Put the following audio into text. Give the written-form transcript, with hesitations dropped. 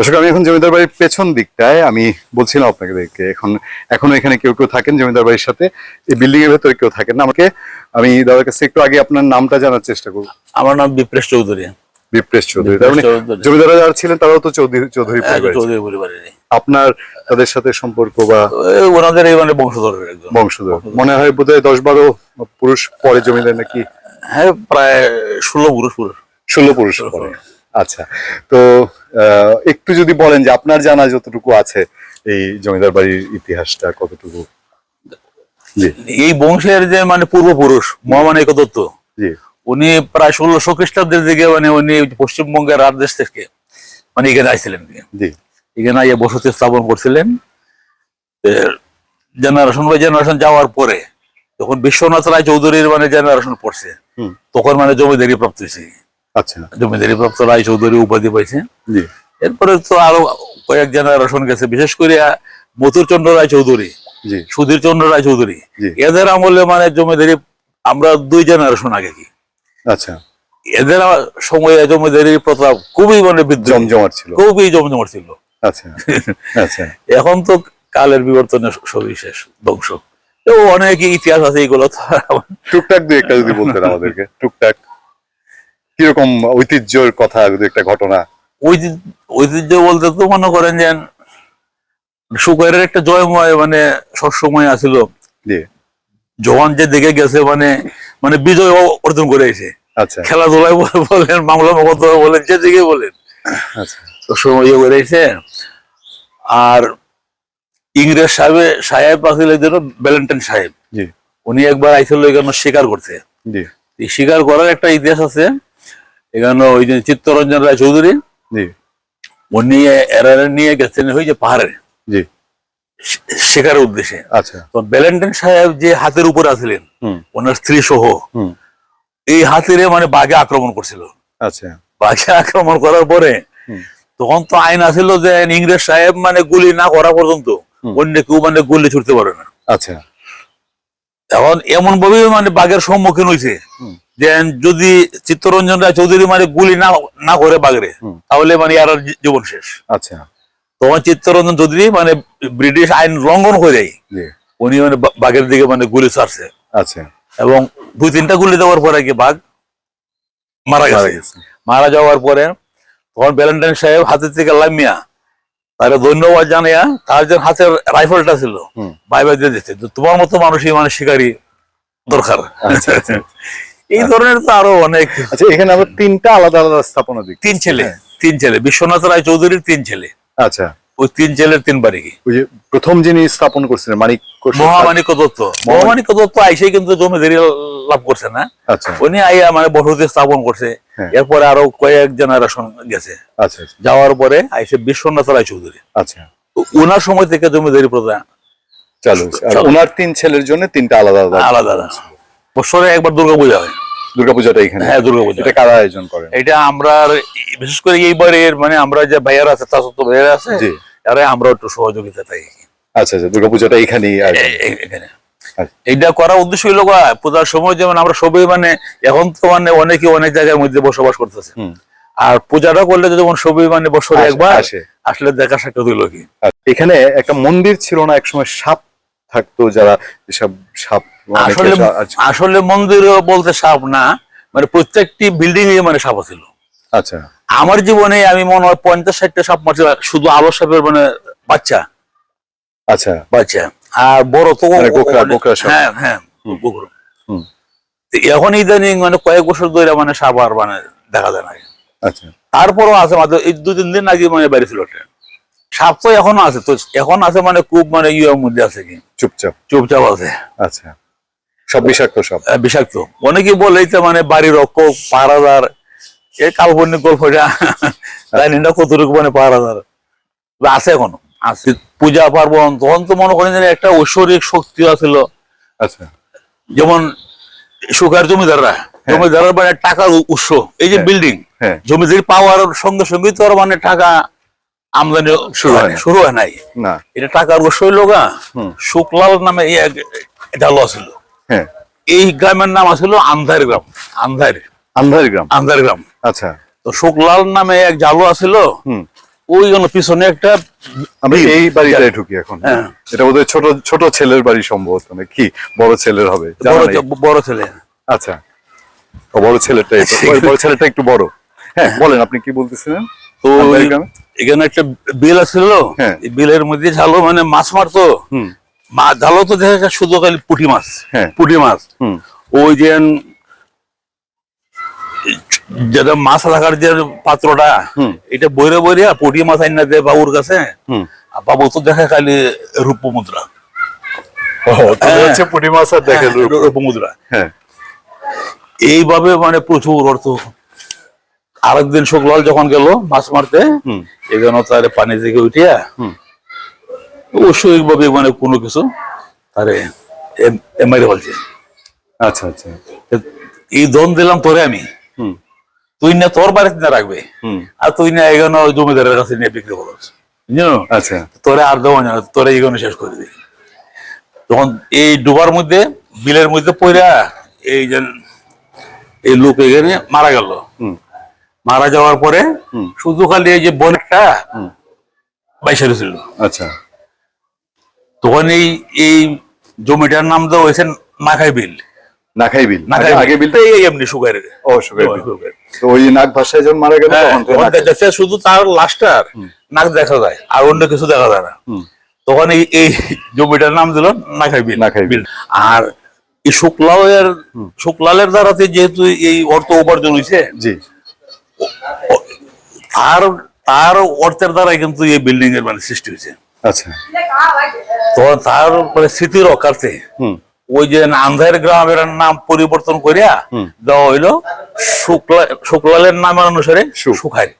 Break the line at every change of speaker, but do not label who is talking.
দর্শক, আমি এখন জমিদার বাড়ির পেছন দিকটায়, আমি বলছিলাম আপনাদেরকে, এখনো এখানে কেউ কেউ থাকেন জমিদার বাড়ির সাথে। এই বিল্ডিং এর ভেতরে কেউ থাকেন না। আমি দাদার কাছে একটু আগে আপনার নামটা জানার চেষ্টা করব।
আমার নাম বিপ্রেশ চৌধুরী।
বিপ্রেশ চৌধুরী। তার মানে জমিদাররা যারা ছিলেন তারাও তো চৌধুরী
পরিবারের।
আপনার তাদের সাথে সম্পর্ক বা
ওনাদের এই মানে বংশধর
মনে হয় বোধহয় 10-12 পুরুষ পরে জমিদার নাকি?
হ্যাঁ, প্রায় 16 পুরুষ
পরে। আচ্ছা, তো একটু যদি বলেন যে আপনার জানা যতটুকু আছে এই জমিদার বাড়ির ইতিহাসটা কতটুকু?
এই বংশের যে মানে পূর্বপুরুষ মহামানিক দত্ত, উনি প্রায় 1600 খ্রিস্টাব্দের দিকে মানে উনি পশ্চিমবঙ্গের রাজদেশ থেকে মানে এখানে আসছিলেন। এখানে আইয়া বসতি স্থাপন করছিলেন। জেনারেশন বাই জেনারেশন যাওয়ার পরে যখন বিশ্বনাথ রায় চৌধুরীর মানে জেনারেশন পড়ছে, তখন মানে জমিদারি প্রাপ্ত হয়েছে।
আচ্ছা,
জমিদারি প্রাপ্ত রায় চৌধুরী উপাধি পাইছে। এরপরে তো আরো কয়েক জেনারেশন গেছে, বিশেষ করে মথুরচন্দ্র রায় চৌধুরী, সুধীর চন্দ্র রায় চৌধুরী, এদের আমলে মানে জমিদারি আমরা 2 জেনারেশন আগে কি।
আচ্ছা,
এদের সময়ে জমিদারি প্রথা খুবই মানে
জমজমাট ছিল,
খুবই জমজমাট ছিল।
আচ্ছা আচ্ছা।
এখন তো কালের বিবর্তনে সবই শেষ, ধ্বংস। অনেক ইতিহাস আছে, এইগুলো
টুকটাক 2-1টা যদি বলতেন আমাদেরকে, টুকটাক কিরকম ঐতিহ্যের কথা, একটা ঘটনা।
ঐতিহ্য বলতে তো মনে করেন যে সুকয়ের একটা জয়ময় মানে সবসময় আছিল। জওয়ান যে দিকে গেছে মানে মানে বিজয় অর্জন করে এসে।
আচ্ছা,
খেলাধুলায় বলেন, মামলা মকদ্দমা বলেন, যে দিকে বলেন সবসময় ইয়ে করে এসে। আর ইংরেজ সাহেব আসলে ভ্যালেন্টাইন সাহেব, উনি একবার আইছিল এখানে শিকার করতে। শিকার করার একটা ইতিহাস আছে এখানে। ওই যে চিত্তরঞ্জন রায় চৌধুরী, উনি এরা নিয়ে গেছেন ওই যে পাহাড়ে শিকারের উদ্দেশ্যে।
আচ্ছা,
তো ভ্যালেন্টাইন সাহেব যে হাতের উপরে আছিলেন, ওনার স্ত্রী সহ, এই হাতিরে মানে বাঘে আক্রমণ করছিল।
আচ্ছা,
বাঘে আক্রমণ করার পরে তখন তো আইন আছিল যে ইংরেজ সাহেব মানে গুলি না করা পর্যন্ত অন্য কেউ মানে গুলি ছুটতে পারে না।
আচ্ছা,
এখন এমন ভাবে মানে বাঘের সম্মুখীন হয়েছে যে যদি চিত্তরঞ্জন রায় চৌধুরী মানে গুলি না করে বাঘরে, তাহলে মানে আর জীবন শেষ।
আচ্ছা,
তখন চিত্তরঞ্জন চৌধুরী মানে ব্রিটিশ আইন লঙ্ঘন করে উনি মানে বাঘের দিকে মানে গুলি ছাড়ছে।
আচ্ছা,
এবং 2-3টা গুলি দেওয়ার পরে কি বাঘ মারা গেছে। মারা যাওয়ার পরে তখন ভ্যালেন্টাইন সাহেব হাতের থেকে লামিয়া তাহলে ধন্যবাদ জানিয়া তার যে হাতের রাইফেলটা ছিল বাই দিয়ে দিচ্ছে, তোমার মতো মানুষই মানে শিকারী দরকার। এই ধরনের তো আরো অনেক।
আচ্ছা, এখানে আবার 3টা আলাদা আলাদা স্থাপনা দিক,
3 ছেলে বিশ্বনাথ রায় চৌধুরীর 3 ছেলে।
আচ্ছা,
ওই 3 ছেলের 3 বাড়ি কি।
ওই যে প্রথম যিনি স্থাপন করছিলেন
মহামানিক দত্ত আইসে কিন্তু জমিদারি লাভ করছে না।
আচ্ছা,
উনি আইয়া মানে বসতি স্থাপন করছে। এরপরে আরো কয়েক জেনারেশন গেছে।
আচ্ছা,
যাওয়ার পরে আইসে বিশ্বনাথ রায় চৌধুরী।
আচ্ছা,
ওনার সময় থেকে জমিদারি প্রথা
চালু। ওনার 3 ছেলের জন্য 3টা আলাদা
আলাদা। বছরে একবার দুর্গাপূজা হয়।
দুর্গাপূজাটা এখানে? হ্যাঁ, দুর্গাপূজা। এটা কারা আয়োজন করেন?
এটা আমরা বিশেষ করে এইবারের মানে আমরা যে ভাইয়ারা আছে, তার তো ভাইয়ারা আছে, আমরা একটু সহযোগিতা পাই।
আচ্ছা আচ্ছা, দুর্গাপূজাটা এখানেই
এখানে। এইটা করার উদ্দেশ্য হইল পূজার সময় যেমন আমরা সবাই মানে এখন তো মানে অনেকে অনেক জায়গার মধ্যে বসবাস করতেছে, আর পূজাটা করলে যেমন সবাই মানে বছরে একবার আসলে দেখা সাক্ষাৎ হইল কি।
এখানে একটা মন্দির ছিল না একসময়, সাপ থাকতো, যারা এসব সাপ
আসলে মন্দির বলতে সাপ না, মানে প্রত্যেকটি বিল্ডিং এ মানে সাপ ছিল।
আচ্ছা,
আমার জীবনে আমি মনে হয় 50-60টা সাপ মারছি, শুধু আলো সাপের মানে বাচ্চা।
আচ্ছা,
বাচ্চা আর বড় তো
হ্যাঁ
হ্যাঁ এখন ইদানিং মানে কয়েক বছর ধরে মানে সাপ আর মানে দেখা যায় না।
আচ্ছা,
তারপরও আছে মাত্র এই 2-3 দিন আগে মানে বাড়ি ছিল সাপ, তো এখনো আছে। তো এখন আছে মানে খুব মানে ইয়ের মধ্যে আছে কি, চুপচাপ আছে।
আচ্ছা, সব বিষাক্ত সাপ।
বিষাক্ত অনেকে বলে মানে বাড়ির রক্ষক, পাহারাদার, এই কাল্পনিক গল্পটা জানি না কতটুকু মানে পাহারাদার আছে এখনো আছে। পূজা পার্বণ তখন তো মনে করেন একটা ঐশ্বরিক শক্তি আছিল।
আচ্ছা,
যেমন সুখার জমিদাররা মানে টাকার উৎস। এই যে বিল্ডিং জমিদারি পাওয়ার সঙ্গে সঙ্গে তো মানে টাকা আমদানি শুরু হয় নাই। এটা টাকার উৎস হইল শুকলাল নামে জালো আছিল। এই গ্রামের নাম আছিল আন্ধার গ্রাম। আন্ধার গ্রাম।
আচ্ছা,
তো শুকলাল নামে এক জালো আছিল, ওই জন্য পিছনে একটা
আমি এই বাড়িটায় ঢুকি এখন।
হ্যাঁ।
এটা বোধহয় ছোট ছোট ছেলের বাড়ি সম্ভবত, নাকি বড় ছেলের হবে? জানা
বড়
নেই।
বড় ছেলে।
আচ্ছা, ও বড় ছেলেটা বড় ছেলেটা একটু বড়। হ্যাঁ, বলেন আপনি কি বলতেছিলেন?
তো এখানে একটা বিল আছিল,
হ্যাঁ।
এই বিলের মধ্যে ঝালো মানে মাছ মারতো,
হুম
মাছ ঝালো তো দেখা যায় শুধু খালি পুঁটি মাছ।
হ্যাঁ।
পুঁটি মাছ
হুম
ওই যে যেটা মাছ রাখার যে পাত্রটা,
হুম।
এটা বইরে বইরে পুঁটি মাছ আইনা দেয় বাবুর কাছে।
হুম।
আর বাবু তো দেখে খালি রূপ মুদ্রা।
ও, তাহলে হচ্ছে পুঁটি মাছ আর দেখেন
রূপ মুদ্রা।
হ্যাঁ।
এইভাবে মানে প্রচুর অর্থ। আরেকদিন শুক্লাল যখন গেল মাছ মারতে,
হুম
এখানে তার পানি থেকে উঠিয়া
হুম।
অস্বাভাবিকভাবে মানে কোনো কিছু তারে মেরে বলছে,
আচ্ছা আচ্ছা।
এই দন দিলাম তোরে আমি,
হুম
তুই না তোর বাড়িতে না রাখবে,
হুম।
আর তুই না এখানে ওই জমিদারের কাছে নিয়ে বিক্রি করছ, বুঝলো?
আচ্ছা।
তোরে আর দেওয়া না, তোরে এখানে শেষ করে দিই। তখন এই ডুবার মধ্যে বিলের মধ্যে পড়া এই যে এই লোক এখানে মারা গেল।
হুম
মারা যাওয়ার পরে
হুম।
শুধু খালি এই যে বনেরটা
হুম।
বাইসে ছিল।
আচ্ছা।
তখন এই জমিটার নাম দেওয়া হয়েছে নাখাই বিল।
নাখাই বিল।
নাখাই
আগে বিল।
এই এমনি সুগার।
ও, সুগার বিল। তো ওই নাগ ভাষায় যখন মারা গেল তখন তো নাখাই-
দেখছে শুধু তার লাস্টার নাক দেখা যায়, আর অন্য কিছু দেখা যায় না।
হুম।
তখন এই জমিটার নাম দিল নাখাই বিল।
নাখাই বিল।
আর এই শুক্লালের দ্বারাতে যেহেতু এই অর্থ উপার্জন হয়েছে,
জি।
তার তার অর্থের দ্বারাই কিন্তু এই বিল্ডিং এর মানে সৃষ্টি হয়েছে।
আচ্ছা।
তো তার মানে স্মৃতি রক্ষার্থে
হুম
ওই যে আন্ধার গ্রামের নাম পরিবর্তন করিয়া দেওয়া হইলো শুক্লালের নামের অনুসারে সুখারি।